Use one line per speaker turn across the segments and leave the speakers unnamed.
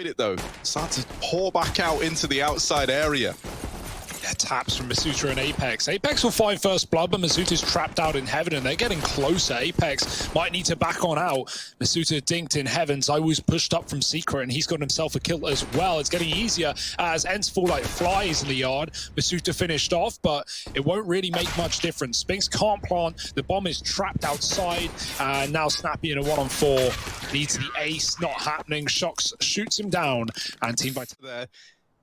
it though. Start to pour back out into the outside area.
Yeah, taps from misutaaa and Apex. Apex will find first blood, but misutaaa's trapped out in heaven, and they're getting closer. Apex might need to back on out. misutaaa dinked in heaven. ZywOo's pushed up from secret, and he's got himself a kill as well. It's getting easier as ENCE fall like flies in the yard. misutaaa finished off, but it won't really make much difference. Spinx can't plant. The bomb is trapped outside, and now Snappi in a 1-on-4 needs the ace. Not happening. shox shoots him down, and Team Vitality
There.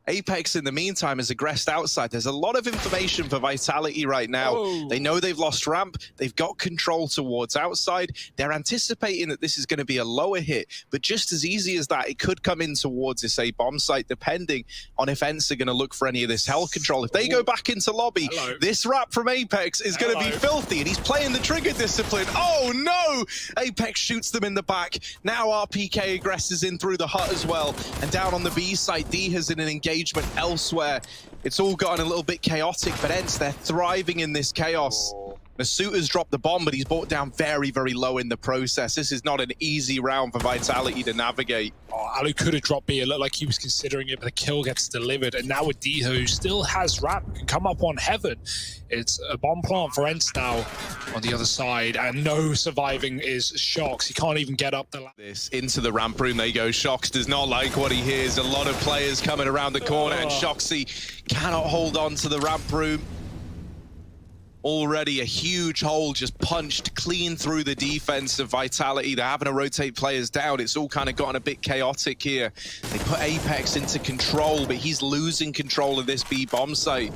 Apex, in the meantime, has aggressed outside. There's a lot of information for Vitality right now.
Oh.
They know they've lost ramp. They've got control towards outside. They're anticipating that this is going to be a lower hit, but just as easy as that, it could come in towards this A bomb site, depending on if ENCE are going to look for any of this hell control. If they go back into lobby, this wrap from Apex is going to be filthy, and he's playing the trigger discipline. Oh no! Apex shoots them in the back. Now RPK aggresses in through the hut as well, and down on the B side, dycha's in an engagement elsewhere. It's all gotten a little bit chaotic, but ENCE, they're thriving in this chaos. misutaaa's dropped the bomb, but he's brought down very, very low in the process. This is not an easy round for Vitality to navigate.
Oh, allu could have dropped B. It looked like he was considering it, but the kill gets delivered. And now with dycha, who still has ramp, can come up on heaven. It's a bomb plant for ENCE now on the other side, and no surviving is shox. He can't even get up the
This into the ramp room they go. shox does not like what he hears. A lot of players coming around the corner, and shoxy cannot hold on to the ramp room. Already a huge hole just punched clean through the defense of Vitality. They're having to rotate players down. It's all kind of gotten a bit chaotic here. They put Apex into control, but he's losing control of this B bomb site.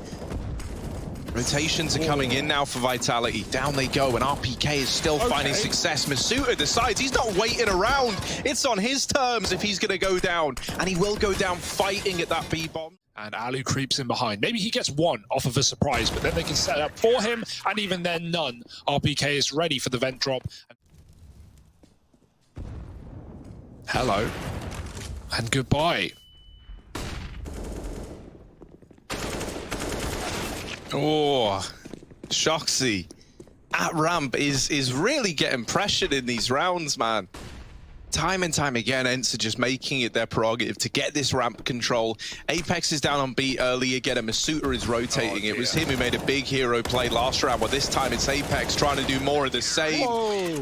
Rotations are coming in now for Vitality. Down they go, and RPK is still finding success. misutaaa decides he's not waiting around. It's on his terms if he's going to go down, and he will go down fighting at that B bomb.
And allu creeps in behind. Maybe he gets one off of a surprise, but then they can set up for him, and even then, none. RPK is ready for the vent drop. Hello. And goodbye.
Oh, shoxy at ramp is really getting pressured in these rounds, man. Time and time again, ENCE are just making it their prerogative to get this ramp control. Apex is down on B early again, and misutaaa is rotating. It was him who made a big hero play last round, but this time it's Apex trying to do more of the same.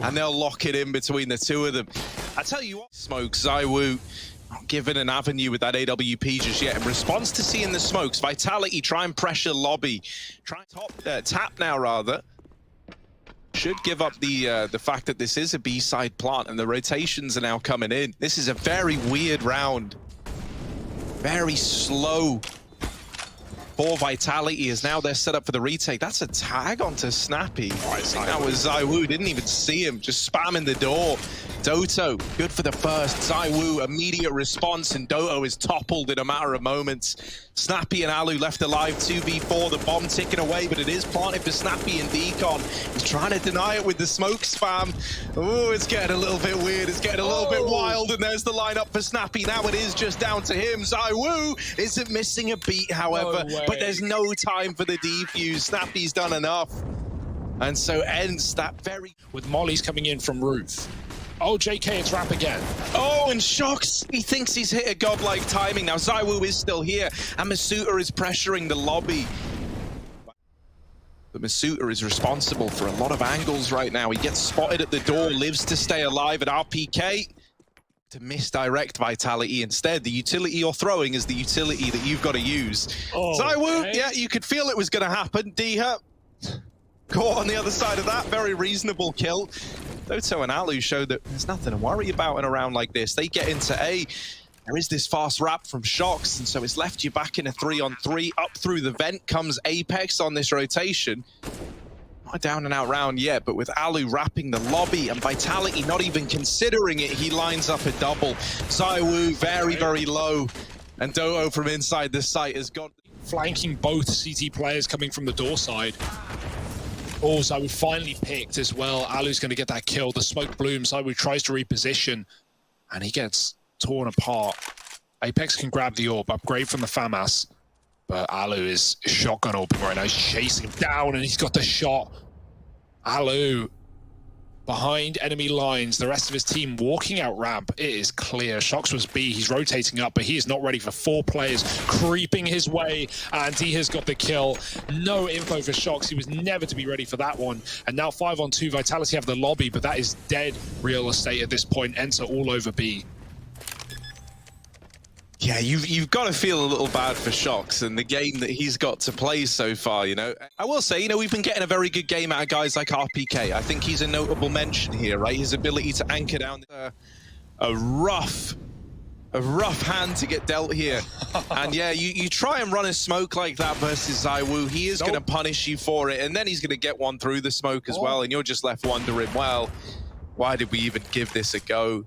And they'll lock it in between the two of them. I tell you what, smoke, ZywOo not given an avenue with that AWP just yet. In response to seeing the smokes, Vitality try and pressure lobby. Try tap now, rather. Should give up the fact that this is a B-side plant and the rotations are now coming in. This is a very weird round. Very slow for Vitality, as now they're set up for the retake. That's a tag onto Snappi. I think that was ZywOo. Didn't even see him, just spamming the door. Doto, good for the first. ZywOo, immediate response, and Doto is toppled in a matter of moments. Snappi and allu left alive, 2v4, the bomb ticking away, but it is planted for Snappi and Decon. He's trying to deny it with the smoke spam. Oh, it's getting a little bit weird. It's getting a little bit wild, and there's the lineup for Snappi. Now it is just down to him. ZywOo isn't missing a beat, however, but there's no time for the defuse. Snappi's done enough. And so ENCE that very...
With mollies coming in from roof. Oh, JK, it's ramp again.
Oh, and shox, he thinks he's hit a godlike timing. Now ZywOo is still here, and misutaaa is pressuring the lobby. But misutaaa is responsible for a lot of angles right now. He gets spotted at the door, lives to stay alive, and RPK to misdirect Vitality instead. The utility you're throwing is the utility that you've got to use. ZywOo, yeah, you could feel it was going to happen. dycha caught on the other side of that. Very reasonable kill. Doto and allu show that there's nothing to worry about in a round like this. They get into A. There is this fast wrap from shox, and so it's left you back in a 3-on-3. Up through the vent comes Apex on this rotation. Not a down and out round yet, but with allu wrapping the lobby and Vitality not even considering it, he lines up a double. ZywOo very, very low, and Doto from inside this site has got...
Flanking both CT players coming from the door side. Oh, ZywOo finally picked as well. allu's going to get that kill. The smoke blooms. ZywOo tries to reposition, and he gets torn apart. Apex can grab the orb, upgrade from the FAMAS, but allu is shotgun orbing right now. He's chasing him down, and he's got the shot. allu behind enemy lines. The rest of his team walking out ramp. It is clear. shox was B. He's rotating up, but he is not ready for 4 players creeping his way. And he has got the kill. No info for shox. He was never to be ready for that one. And now 5-on-2. Vitality have the lobby, but that is dead real estate at this point. ENCE all over B.
Yeah, you've got to feel a little bad for shox and the game that he's got to play so far, you know. I will say, you know, we've been getting a very good game out of guys like RPK. I think he's a notable mention here, right? His ability to anchor down a rough hand to get dealt here. And yeah, you try and run a smoke like that versus ZywOo, he is going to punish you for it, and then he's going to get one through the smoke as well, and you're just left wondering, well, why did we even give this a go?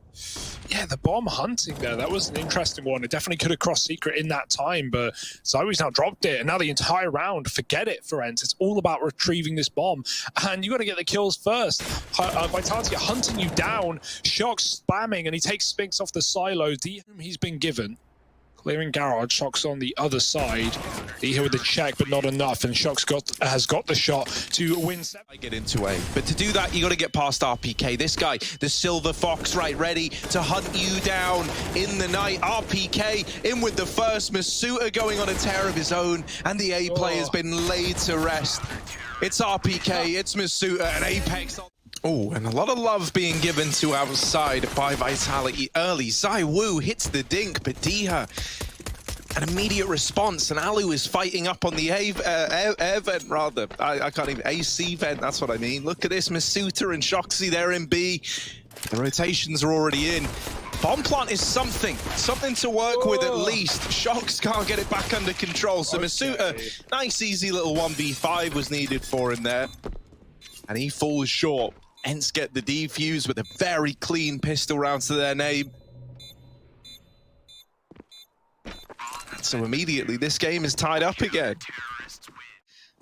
Yeah, the bomb hunting there, that was an interesting one. It definitely could have crossed secret in that time, but ZywOo's now dropped it, and now the entire round, forget it for ENCE. It's all about retrieving this bomb, and you got to get the kills first. Vitality hunting you down, shox spamming, and he takes Spinx off the silo. He's been given. Clearing garage, shox on the other side. Here with the check, but not enough, and shox has got the shot to win 7.
I get into A, but to do that, you got to get past RPK. This guy, the Silver Fox, right, ready to hunt you down in the night. RPK in with the first, misutaaa going on a tear of his own, and the A play has been laid to rest. It's RPK, it's misutaaa, and Apex. Oh, and a lot of love being given to outside by Vitality early. ZywOo hits the dink, but dycha, an immediate response, and allu is fighting up on the air vent, rather. I can't even, AC vent, that's what I mean. Look at this, misutaaa and shoxy there in B. The rotations are already in. Bomb plant is something to work with at least. shox can't get it back under control, so misutaaa, nice easy little 1v5 was needed for him there. And he falls short. ENCE get the defuse with a very clean pistol round to their name. So immediately this game is tied up again.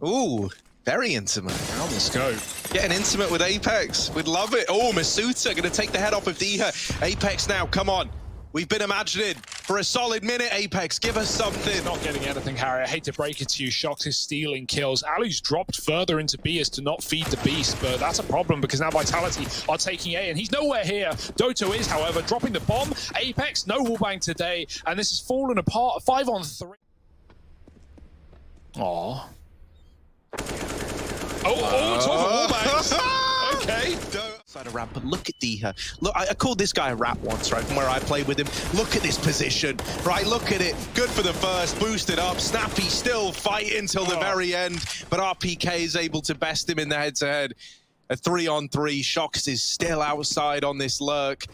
Ooh, very intimate.
On the scope.
Getting intimate with Apex. We'd love it. Oh, misutaaa going to take the head off of dycha. Apex now, come on. We've been imagining for a solid minute, Apex. Give us something.
Not getting anything, Harry. I hate to break it to you. shox is stealing kills. allu's dropped further into B as to not feed the beast, but that's a problem because now Vitality are taking A, and he's nowhere here. Doto is, however, dropping the bomb. Apex, no wallbang today, and this has fallen apart. 5-on-3. Aww. Oh, it's all the wallbangs. Okay.
Side of ramp, but look at dycha. Look, I called this guy a rat once, right, from where I played with him. Look at this position, right? Look at it. Good for the first, boosted up. Snappi still fighting till the very end, but RPK is able to best him in the head-to-head. A 3-on-3. shox is still outside on this lurk.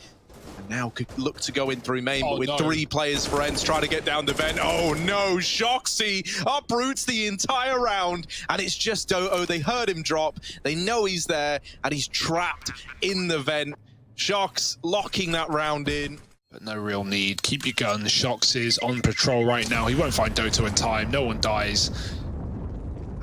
And now could look to go in through main, but with 3 players for ENCE trying to get down the vent. Oh no, shoxy uproots the entire round, and it's just Doto. They heard him drop, they know he's there, and he's trapped in the vent. shox locking that round in.
But no real need. Keep your guns. shox is on patrol right now. He won't find Doto in time. No one dies.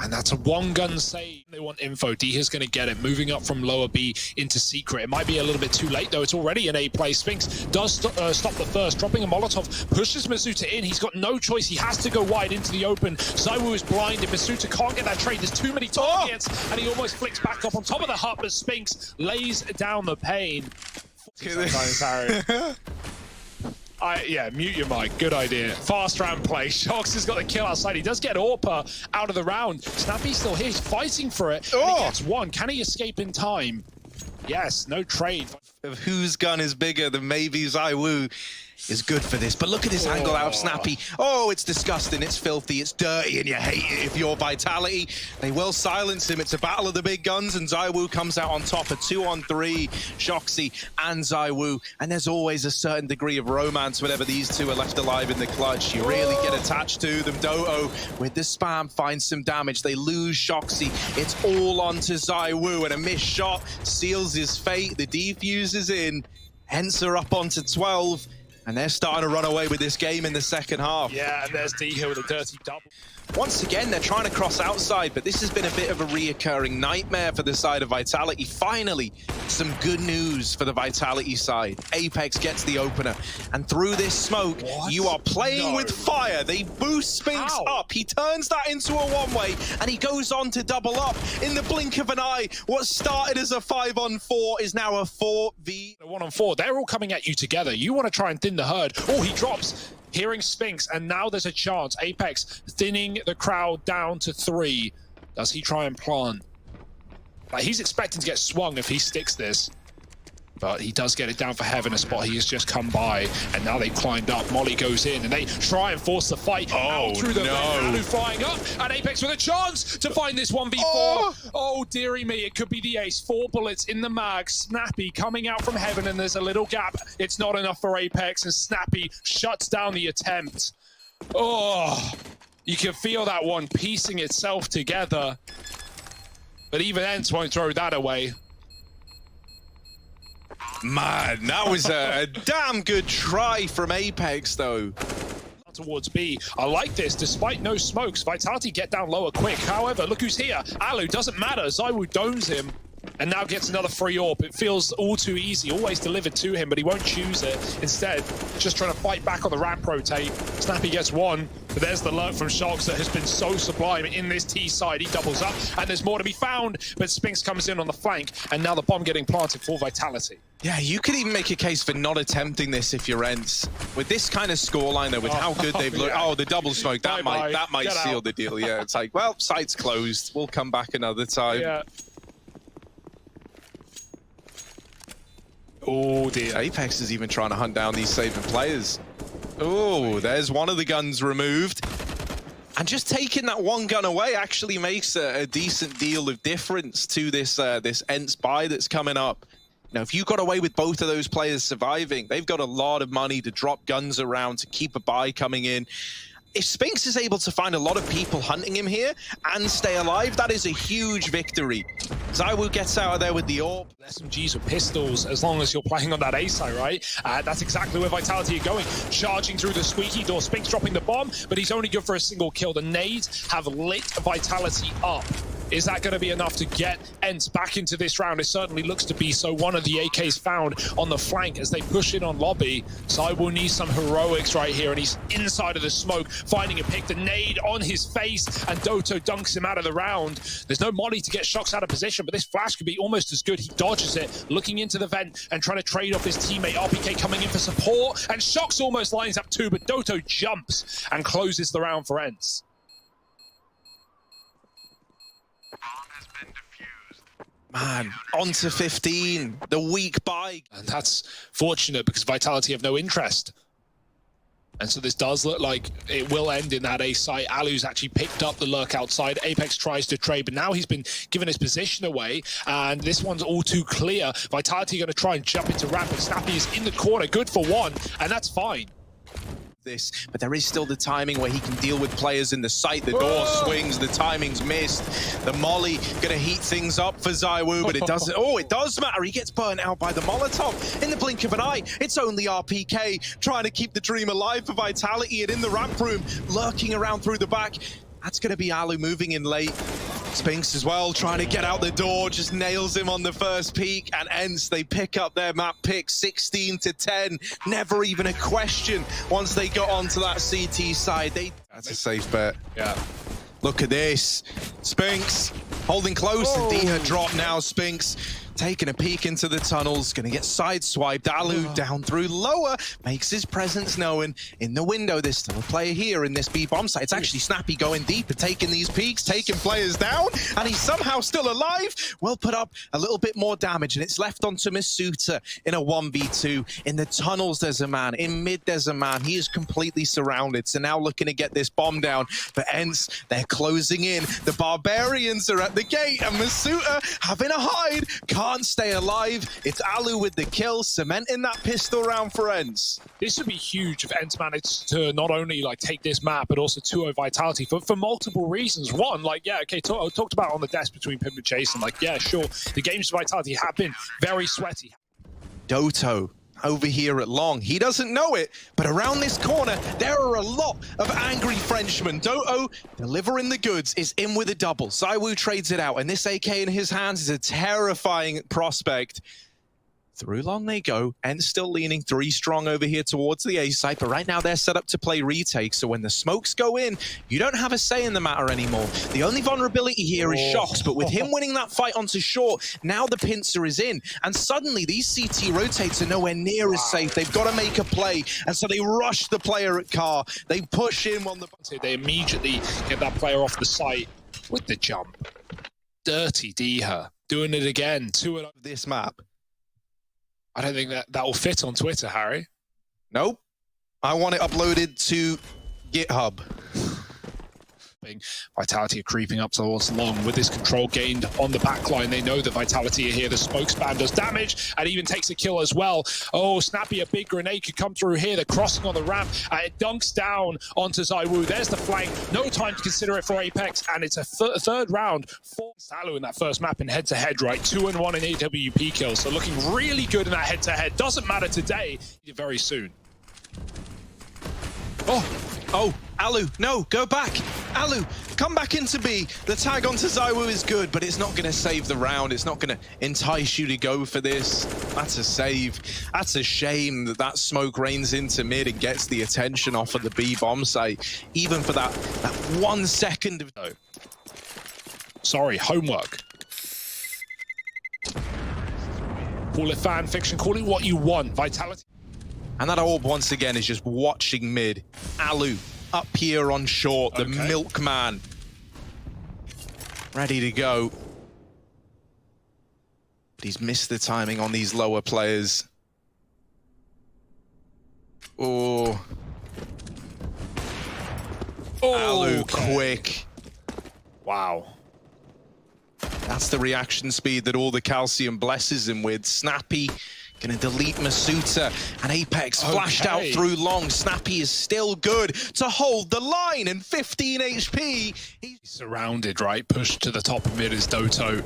And that's a 1-gun save. They want info. dycha's going to get it. Moving up from lower B into secret. It might be a little bit too late, though. It's already an A play. Spinx does stop the first. Dropping a Molotov. Pushes misutaaa in. He's got no choice. He has to go wide into the open. ZywOo is blinded. misutaaa can't get that trade. There's too many targets. And he almost flicks back up on top of the hut, but Spinx lays down the pain. Yeah, mute your mic. Good idea. Fast round play. shox has got the kill outside. He does get AWP out of the round. Snappi's still here. He's fighting for it. And he gets one. Can he escape in time? Yes, no trade.
Of whose gun is bigger than maybe ZywOo is good for this. But look at this angle out of Snappi. Oh, it's disgusting, it's filthy, it's dirty, and you hate it if you're Vitality. They will silence him. It's a battle of the big guns, and ZywOo comes out on top. A 2-on-3, shoxy and ZywOo. And there's always a certain degree of romance whenever these two are left alive in the clutch. You really get attached to them. Doto, with the spam, finds some damage. They lose shoxy. It's all onto ZywOo, and a missed shot seals his fate. The defuse is in. ENCE are up onto 12. And they're starting to run away with this game in the second half.
Yeah, and there's dycha with a dirty double.
Once again, they're trying to cross outside, but this has been a bit of a reoccurring nightmare for the side of Vitality. Finally, some good news for the Vitality side. Apex gets the opener, and through this smoke, you are playing with fire. They boost Spinx up. He turns that into a one-way, and he goes on to double up in the blink of an eye. What started as a 5-on-4 is now a 4v.
1-on-4, they're all coming at you together. You want to try and thin the herd. Oh, he drops. Hearing Spinx, and now there's a chance. Apex thinning the crowd down to 3. Does he try and plant? Like, he's expecting to get swung if he sticks this. But he does get it down for Heaven, a spot he has just come by. And now they've climbed up. Molly goes in, and they try and force the fight out through the allu flying up. And Apex with a chance to find this 1v4. Oh, dearie me, it could be the ace. 4 bullets in the mag. Snappi coming out from Heaven, and there's a little gap. It's not enough for Apex, and Snappi shuts down the attempt. Oh, you can feel that one piecing itself together. But even ENCE won't throw that away.
Man, that was a damn good try from Apex, though.
Towards B. I like this, despite no smokes. Vitality get down lower quick. However, look who's here. Allu, doesn't matter. ZywOo domes him and now gets another free AWP. It feels all too easy, always delivered to him, but he won't choose it. Instead, just trying to fight back on the ramp rotate. Snappi gets one, but there's the lurk from shox that has been so sublime in this T side. He doubles up, and there's more to be found, but Spinx comes in on the flank, and now the bomb getting planted for Vitality.
Yeah, you could even make a case for not attempting this if you're ENCE. With this kind of scoreline, though, with how good they've looked. Oh, the double smoke, that might seal the deal. Yeah, it's like, well, site's closed. We'll come back another time.
Yeah. Oh dear.
Apex is even trying to hunt down these saving players. Oh, there's one of the guns removed. And just taking that one gun away actually makes a decent deal of difference to this this ENCE buy that's coming up. Now, if you got away with both of those players surviving, they've got a lot of money to drop guns around to keep a buy coming in. If Spinx is able to find a lot of people hunting him here and stay alive, that is a huge victory. ZywOo gets out of there with the AWP.
SMGs with pistols, as long as you're playing on that A side, right? That's exactly where Vitality are going. Charging through the squeaky door, Spinx dropping the bomb, but he's only good for a single kill. The nades have lit Vitality up. Is that going to be enough to get ENCE back into this round? It certainly looks to be so. One of the AKs found on the flank as they push in on lobby. ZywOo needs some heroics right here, and he's inside of the smoke, finding a pick. The nade on his face, and Doto dunks him out of the round. There's no molly to get shox out of position, but this flash could be almost as good. He dodges it, looking into the vent and trying to trade off his teammate. RPK coming in for support, and shox almost lines up too, but Doto jumps and closes the round for ENCE.
Man, on to 15, the weak buy.
And that's fortunate because Vitality have no interest. And so this does look like it will end in that A site. Allu's actually picked up the lurk outside. Apex tries to trade, but now he's been given his position away, and this one's all too clear. Vitality are going to try and jump into ramp, and Snappi is in the corner, good for one, and that's fine.
This, but there is still the timing where he can deal with players in the site. The door swings, the timing's missed. The molly gonna heat things up for ZywOo, but it doesn't. Oh, it does matter. He gets burnt out by the Molotov in the blink of an eye. It's only RPK trying to keep the dream alive for Vitality, and in the ramp room, lurking around through the back. That's gonna be Allu moving in late. Spinx as well, trying to get out the door, just nails him on the first peek, and ENCE, they pick up their map pick 16-10. Never even a question once they got onto that CT side. That's a safe bet.
Yeah.
Look at this. Spinx holding close, and dycha drop now. Spinx taking a peek into the tunnels, gonna get sideswiped. Allu down through lower, makes his presence known in the window. There's still a player here in this B bomb site. It's actually Snappi going deep and taking these peeks, taking players down, and he's somehow still alive. Will put up a little bit more damage, and it's left onto misutaaa in a 1v2. In the tunnels, there's a man. In mid, there's a man. He is completely surrounded. So now looking to get this bomb down. But ENCE, they're closing in. The Barbarians are at the gate, and misutaaa having a hide. Can't stay alive. It's Allu with the kill, cementing that pistol round for ENCE.
This would be huge if ENCE managed to not only like take this map, but also 2-0 Vitality for multiple reasons. One, like, yeah, okay, talked about on the desk between Pimp and Chase, and like, yeah, sure, the games for Vitality have been very sweaty.
Doto, over here at long. He doesn't know it, but around this corner, there are a lot of angry Frenchmen. Doto, delivering the goods, is in with a double. ZywOo trades it out, and this AK in his hands is a terrifying prospect. Through long they go, ENCE still leaning 3 strong over here towards the A site, but right now they're set up to play retake, so when the smokes go in, you don't have a say in the matter anymore. The only vulnerability here is shox, but with him winning that fight onto short, now the pincer is in, and suddenly these CT rotates are nowhere near as safe. They've got to make a play, and so they rush the player at car. They push him on the...
They immediately get that player off the site with the jump. Dirty dycha, doing it again. 2-0
this map.
I don't think that will fit on Twitter, Harry.
Nope. I want it uploaded to GitHub.
Vitality are creeping up towards long with this control gained on the backline. They know that Vitality are here. The smoke spam does damage and even takes a kill as well. Oh, Snappi, a big grenade could come through here. They're crossing on the ramp. It dunks down onto ZywOo. There's the flank. No time to consider it for Apex, and it's a third round for allu in that first map in head-to-head, right? 2-1 in AWP kills, so looking really good in that head-to-head. Doesn't matter today, very soon.
Oh, allu, no, go back. Allu, come back into B. The tag onto ZywOo is good, but it's not going to save the round. It's not going to entice you to go for this. That's a save. That's a shame that that smoke rains into mid and gets the attention off of the B bomb site, even for that 1 second of...
No. Sorry, homework. Call it fan fiction, call it what you want. Vitality.
And that orb, once again, is just watching mid. Allu up here on short, the milkman. Ready to go. But he's missed the timing on these lower players. Oh. Allu, quick.
Wow.
That's the reaction speed that all the calcium blesses him with. Snappi gonna delete misutaaa, and Apex flashed out through long. Snappi is still good to hold the line, and 15 HP.
He's surrounded, right? Pushed to the top of mid is Doto.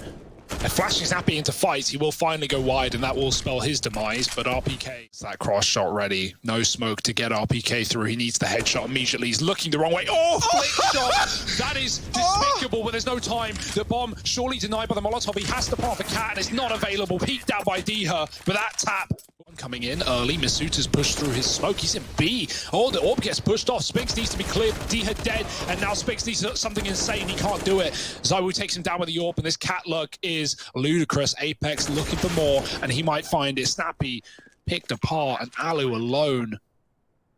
And flashing Snappi into fight, he will finally go wide, and that will spell his demise, but RPK is that cross shot ready. No smoke to get RPK through. He needs the headshot immediately. He's looking the wrong way. Oh, flick shot! That is despicable, but there's no time. The bomb surely denied by the Molotov. He has to pop the cat, and it's not available. Peeked out by dycha, but that tap coming in early. Misutaa's pushed through his smoke. He's in B. Oh, the orb gets pushed off. Spinx needs to be cleared. dycha dead, and now Spinx needs something insane. He can't do it. ZywOo takes him down with the orb, and this cat luck is ludicrous. Apex looking for more, and he might find it. Snappi picked apart, and allu alone.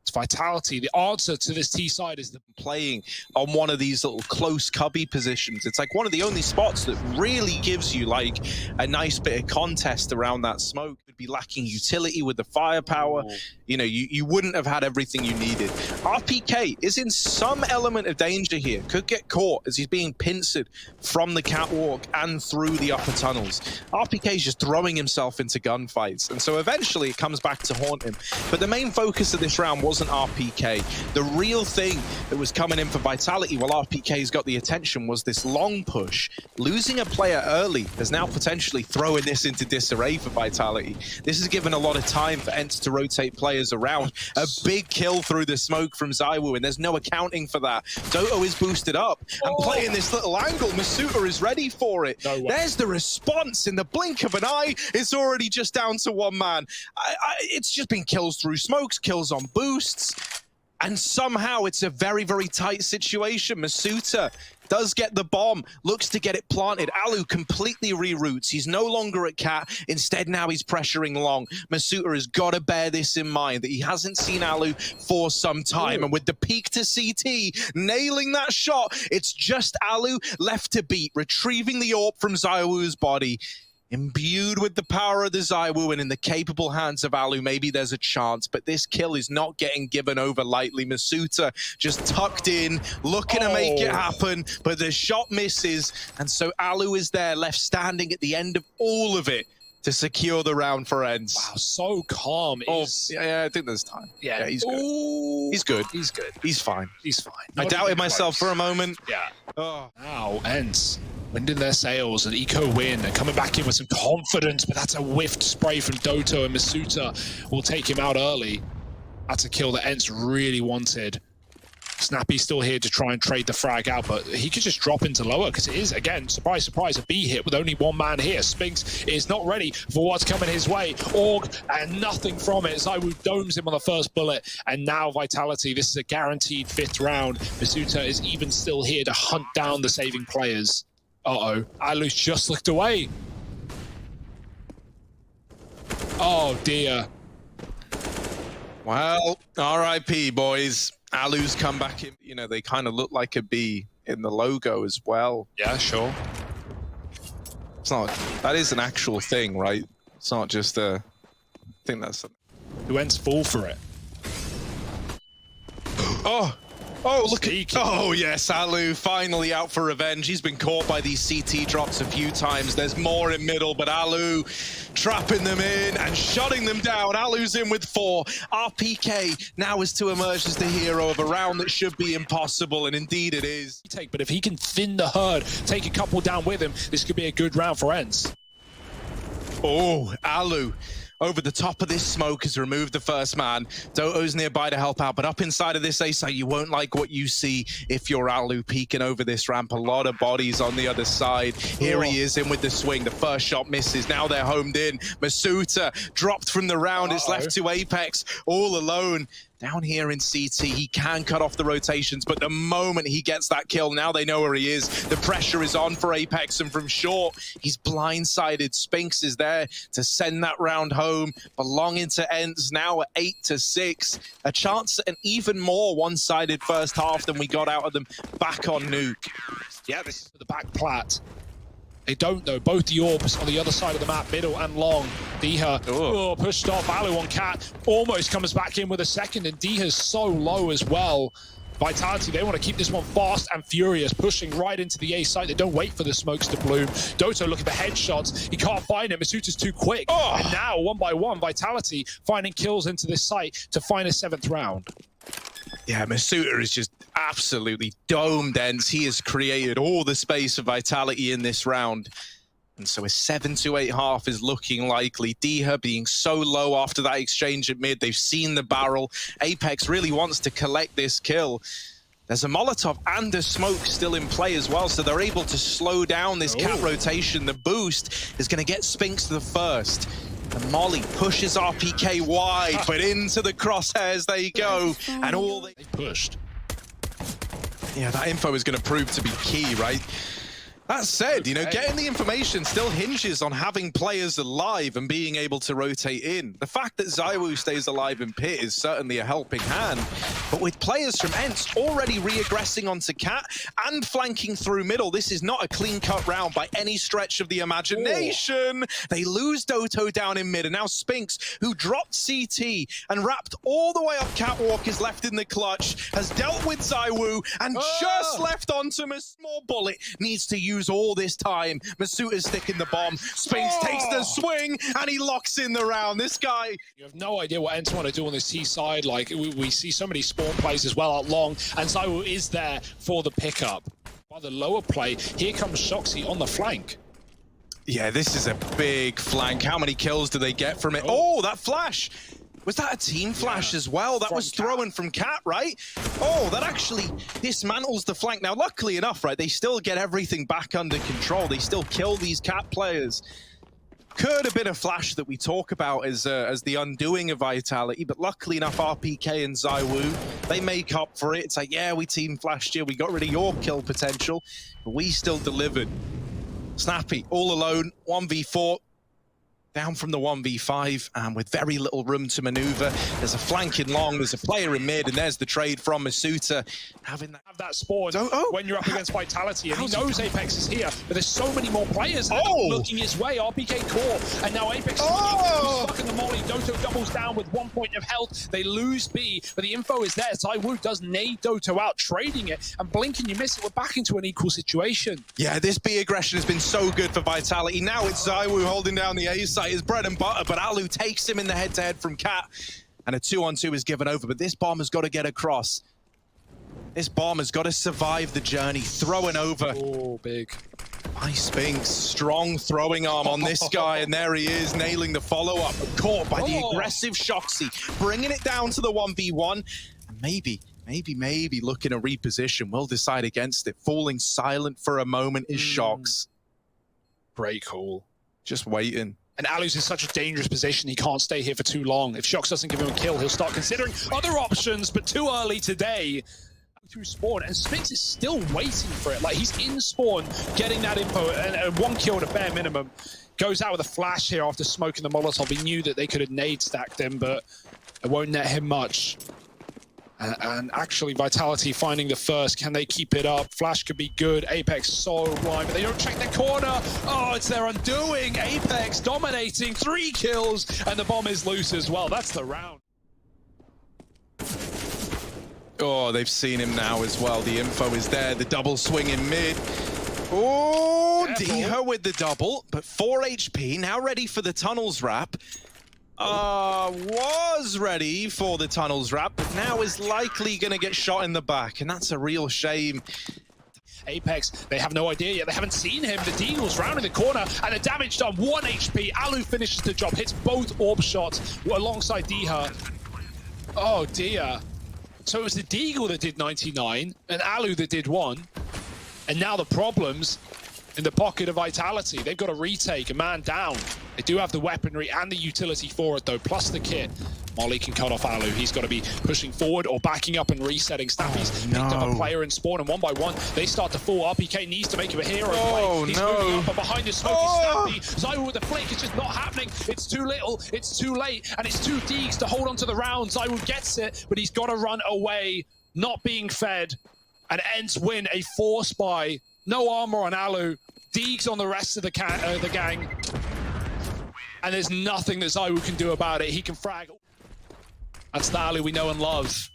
It's Vitality. The answer to this T side is the
playing on one of these little close cubby positions. It's like one of the only spots that really gives you like a nice bit of contest around that smoke. Would be lacking utility with the firepower. You know, you wouldn't have had everything you needed. RPK is in some element of danger here. Could get caught as he's being pincered from the catwalk and through the upper tunnels. RPK is just throwing himself into gunfights, and so eventually it comes back to haunt him. But the main focus of this round wasn't RPK. The real thing that was coming in for Vitality while RPK's got the attention was this long push. Losing a player early is now potentially throwing this into disarray for Vitality. This has given a lot of time for ENCE to rotate players around. A big kill through the smoke from ZywOo, and there's no accounting for that. Doto is boosted up and playing this little angle. misutaaa is ready for it. There's the response in the blink of an eye. It's already just down to one man. It's just been kills through smokes, kills on boosts, and somehow it's a very, very tight situation. misutaaa does get the bomb, looks to get it planted. Allu completely reroutes. He's no longer at cat. Instead, now he's pressuring long. misutaaa has got to bear this in mind, that he hasn't seen Allu for some time. And with the peek to CT, nailing that shot, it's just Allu left to beat, retrieving the AWP from ZywOo's body. Imbued with the power of the ZywOo and in the capable hands of Allu, maybe there's a chance, but this kill is not getting given over lightly. misutaaa just tucked in, looking to make it happen, but the shot misses, and so Allu is there, left standing at the end of all of it to secure the round for ENCE.
Wow, so calm.
Yeah, I think there's time.
Yeah,
he's good. He's good.
He's good.
He's fine.
He's fine.
I doubted myself for a moment.
Yeah.
Oh.
Now, ENCE winding their sails, and Eco win, and coming back in with some confidence, but that's a whiffed spray from Doto, and misutaaa will take him out early. That's a kill that ENCE really wanted. Snappi's still here to try and trade the frag out, but he could just drop into lower, because it is, again, surprise, surprise, a B hit with only one man here. Spinx is not ready for what's coming his way. Org, and nothing from it. ZywOo domes him on the first bullet, and now Vitality. This is a guaranteed 5th round. misutaaa is even still here to hunt down the saving players. Uh-oh, allu's just looked away. Oh, dear.
Well, RIP, boys. allu's come back in. You know, they kind of look like a B in the logo as well.
Yeah, sure.
It's not, that is an actual thing, right? It's not just a, I think that's something.
Who ENCE fall for it?
Oh, look at, oh yes, allu finally out for revenge. He's been caught by these CT drops a few times. There's more in middle, but allu trapping them in and shutting them down. allu's in with 4. RPK now is to emerge as the hero of a round that should be impossible, and indeed it is.
But if he can thin the herd, take a couple down with him, this could be a good round for ENCE.
Oh, allu over the top of this smoke has removed the first man. Doto's nearby to help out, but up inside of this A site, you won't like what you see if you're allu peeking over this ramp. A lot of bodies on the other side. Here he is in with the swing. The first shot misses. Now they're homed in. misutaaa dropped from the round. Is left to Apex all alone. Down here in CT, he can cut off the rotations, but the moment he gets that kill, now they know where he is. The pressure is on for Apex, and from short, he's blindsided. Spinx is there to send that round home, belonging to ENCE now at 8-6. A chance at an even more one-sided first half than we got out of them back on Nuke.
Yeah, this is the back plat. They don't, though. Both the orbs on the other side of the map, middle and long. dycha, pushed off. allu on Cat, almost comes back in with a second, and dycha's so low as well. Vitality, they want to keep this one fast and furious, pushing right into the A site. They don't wait for the smokes to bloom. Doto looking for headshots. He can't find it. misutaaa's too quick. And now, one by one, Vitality finding kills into this site to find a 7th round.
Yeah, misutaaa is just absolutely domed ENCE. He has created all the space for Vitality in this round. And so a 7-8 half is looking likely. dycha being so low after that exchange at mid. They've seen the barrel. Apex really wants to collect this kill. There's a Molotov and a smoke still in play as well, so they're able to slow down this cat rotation. The boost is going to get Spinx to the first. The molly pushes RPK wide, but into the crosshairs they go. And all they
pushed.
Yeah, that info is going to prove to be key, right? That said, you know, getting the information still hinges on having players alive and being able to rotate in. The fact that ZywOo stays alive in pit is certainly a helping hand, but with players from ENCE already re-aggressing onto Cat and flanking through middle, this is not a clean-cut round by any stretch of the imagination. They lose Doto down in mid, and now Spinx, who dropped CT and wrapped all the way up Catwalk, is left in the clutch, has dealt with ZywOo, and just left onto him. A small bullet needs to use all this time. misutaaa's sticking the bomb. Spinx takes the swing and he locks in the round. This guy,
you have no idea what ENCE want to do on this T side. Like we see so many spawn plays as well out long, and ZywOo is there for the pickup. By the lower play, here comes shox on the flank.
Yeah, this is a big flank. How many kills do they get from it? Oh, that flash! Was that a team flash as well? That was thrown from Cat, right? Oh, that actually dismantles the flank. Now, luckily enough, right, they still get everything back under control. They still kill these Cat players. Could have been a flash that we talk about as the undoing of Vitality, but luckily enough, RPK and ZywOo, they make up for it. It's like, yeah, we team flashed you, we got rid of your kill potential, but we still delivered. Snappi, all alone, 1v4. Down from the 1v5, and with very little room to maneuver. There's a flank in long, there's a player in mid, and there's the trade from misutaaa. Having that
spawn when you're up against Vitality, and he knows Apex is here, but there's so many more players looking his way. RPK core, and now Apex is stuck in the molly. Doto doubles down with 1 point of health. They lose B, but the info is there. ZywOo does nade Doto out, trading it, and blink and you miss it. We're back into an equal situation.
Yeah, this B aggression has been so good for Vitality. Now it's ZywOo holding down the A site. His bread and butter, but allu takes him in the head-to-head from Cat, and a 2-on-2 is given over. But this bomb has got to get across. This bomb has got to survive the journey. Throwing over.
Oh, big.
by Spinx. Strong throwing arm on this guy, and there he is, nailing the follow-up. Caught by the aggressive shoxy, bringing it down to the 1v1. And maybe looking to reposition. Will decide against it. Falling silent for a moment is shox.
Great call.
Just waiting.
And allu's in such a dangerous position, he can't stay here for too long. If shox doesn't give him a kill, he'll start considering other options, but too early today. Through spawn, and Spinx is still waiting for it. Like, he's in spawn, getting that info, and one kill at a bare minimum. Goes out with a flash here after smoking the Molotov. He knew that they could have nade stacked him, but it won't net him much. And actually, Vitality finding the first. Can they keep it up? Flash could be good. Apex so blind, but they don't check the corner. Oh, it's their undoing. Apex dominating, 3 kills, and the bomb is loose as well. That's the round.
Oh, they've seen him now as well. The info is there. The double swing in mid. Oh, dycha with the double, but 4 HP, now ready for the tunnels wrap. Was ready for the tunnels wrap, but now is likely going to get shot in the back, and that's a real shame.
Apex, they have no idea yet. They haven't seen him. The deagle's rounding the corner, and the damage done. 1 HP. Allu finishes the job, hits both orb shots alongside dycha. Oh, dear. So it was the deagle that did 99, and allu that did 1. And now the problems in the pocket of Vitality. They've got a retake, a man down. They do have the weaponry and the utility for it, though, plus the kit. Molly can cut off allu. He's got to be pushing forward or backing up and resetting. Snappi's picked up a player in spawn, and 1 by 1, they start to fall. RPK needs to make him a hero play. He's moving up, but behind his smoke is Snappi. ZywOo with the flick. It's just not happening. It's too little. It's too late. And it's 2 deags to hold on to the round. ZywOo gets it, but he's got to run away, not being fed. And ENCE win a force buy. No armor on allu. Deags on the rest of the gang. And there's nothing that ZywOo can do about it. He can frag. That's the allu we know and love.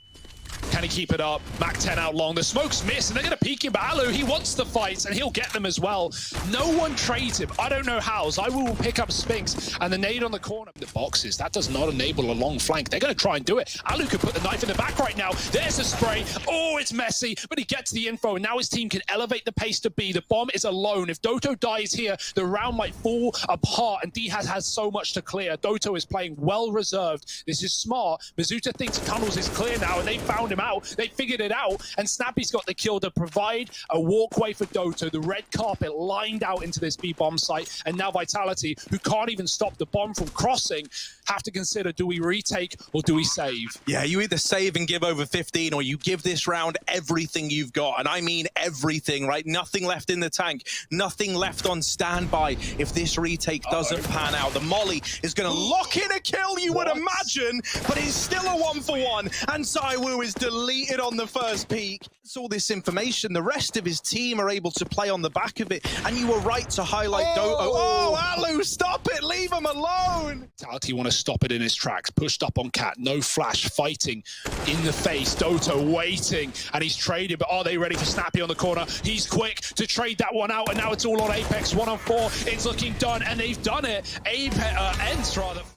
Can he keep it up? Mac 10 out long. The smoke's missed, and they're going to peek him. But allu, he wants the fights, and he'll get them as well. No one trades him. I don't know how. ZywOo will pick up Spinx, and the nade on the corner. The boxes, that does not enable a long flank. They're going to try and do it. Allu could put the knife in the back right now. There's a spray. Oh, it's messy, but he gets the info, and now his team can elevate the pace to B. The bomb is alone. If Doto dies here, the round might fall apart, and dycha has so much to clear. Doto is playing well reserved. This is smart. misutaaa thinks tunnels is clear now, and they found him out. They figured it out, and Snappi's got the kill to provide a walkway for Doto. The red carpet lined out into this B bomb site, and now Vitality, who can't even stop the bomb from crossing, have to consider, do we retake or do we save? Yeah,
you either save and give over 15, or you give this round everything you've got, and I mean everything, right? Nothing left in the tank, nothing left on standby if this retake doesn't pan out. The molly is going to lock in a kill, you would imagine, but it's still a 1-for-1, and ZywOo is deleted on the first peak. It's all this information. The rest of his team are able to play on the back of it, and you were right to highlight Doto. Oh, allu, stop it, leave him alone.
Vitality want to stop it in his tracks. Pushed up on Cat, no flash, fighting in the face. Doto waiting, and he's traded, but are they ready for Snappi on the corner? He's quick to trade that one out, and now it's all on Apex. 1-on-4, it's looking done, and they've done it. ENCE rather.